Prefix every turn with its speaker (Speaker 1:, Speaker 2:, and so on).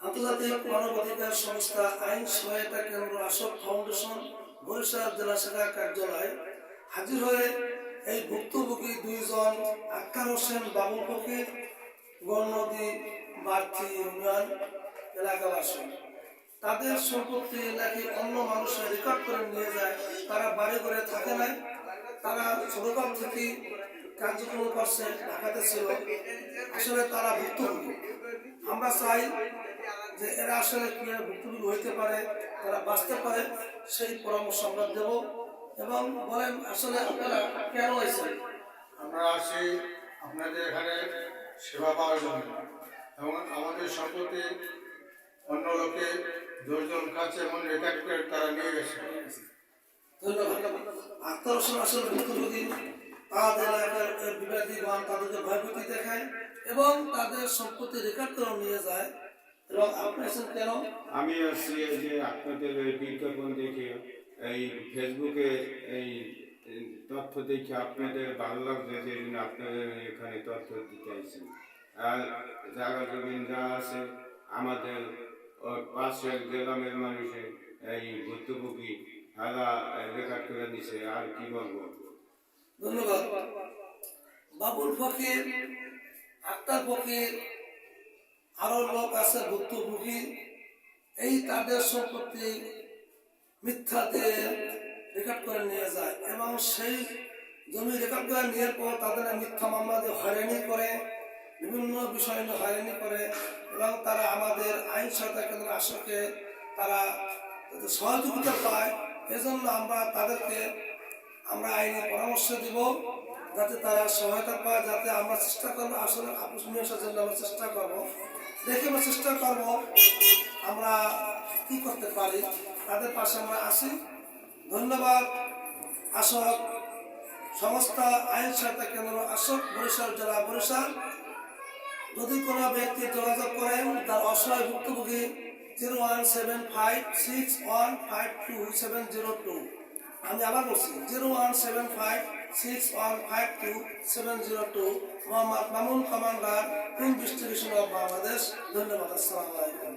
Speaker 1: আন্তর্জাতিক মানবাধিকার সংস্থা আইন সহায়তা কেন্দ্র আশোক ফাউন্ডেশন বরিশাল জেলা শাখা কার্যালয় হাজির হয়ে এই ভুক্তভোগী দুইজন আক্তার হোসেন বাবুল ফকির গণনদী বাড়তি ইউনিয়ন এলাকাবাসী তাদের সম্পত্তি নাকি অন্য মানুষের রেকর্ড করে নিয়ে যায়। তারা বাড়ি করে থাকে নাই, তারা ছোটকাল থেকে কার্যক্রম করছে, ঢাকাতে ছিল। আসলে তারা ভুক্তভোগী। আমরা চাই যে এরা আসলে কিভাবে ভুক্তভোগী হইতে পারে, তারা বাঁচতে পারে, সেই পরামর্শ আমরা দেব। এবং বলেন আসলে আপনারা কেন হয়েছেন?
Speaker 2: আমরা আসি আপনাদের এখানে সেবা পাওয়ার জন্য, এবং আমাদের সম্পত্তি অন্য লোকে 10 জন কাছে এমন রেকর্ড করে তারা নিয়ে গেছে।
Speaker 1: ধন্যবাদ। আক্তার হোসেন আসলে ভুক্তভোগী, তাদের এলাকার বিবাদী গান তাদেরকে ভয়ভীতি দেখায় এবং তাদের সম্পত্তি রেকর্ড করে নিয়ে যায়। এবং আপনি আছেন কেন?
Speaker 3: আমি আসছি এই যে আপনাদের এই বিজ্ঞাপন দেখে, এই ফেসবুকে এই তথ্য দেখে আপনাদের ভালো লাগছে, যে জন্য আপনাদের এখানে তথ্য দিতে আসছি। আর জায়গা জমিন যা আছে আমাদের পাশের গ্রামের মানুষের এই ভুক্তভোগী তারা রেকর্ড করে নিছে। আর কি বলবো?
Speaker 1: ধন্যবাদ। বাবুল ফকির, আক্তার ফকির, আরো লোক আছে ভুক্তভোগী। এই তাদের সম্পত্তি মিথ্যা দিয়ে রেকর্ড করে নিয়ে যায় এবং সেই জমি রেকর্ড করে নেওয়ার পর তাদের মিথ্যা মামলা দিয়ে হয়রানি করে, বিভিন্ন বিষয় নিয়ে হয়রানি করে। এবং তারা আমাদের আইন সহায়তা কেন্দ্র আশোকে তারা সহযোগিতা পায়। এজন্য আমরা তাদেরকে আইনি পরামর্শ দিব যাতে তারা সহায়তা পায়, যাতে আমরা চেষ্টা করবো আসলে আপোষ মীমাংসার জন্য আমরা চেষ্টা করবো, দেখে আমরা চেষ্টা করবো আমরা কি করতে পারি, তাদের পাশে আমরা আসি। ধন্যবাদ। আশোক সংস্থা আইন সহায়তা কেন্দ্র আশোক বরিশাল জেলা বরিশাল। যদি কোনো ব্যক্তি যোগাযোগ করেন তার অসহায় ভুক্তভোগী 01756152702। আমি আবার বলছি 01756152702। Mohammad Mamun, commander, distribution of Bangladesh. ধন্যবাদ। আসসালামু আলাইকুম।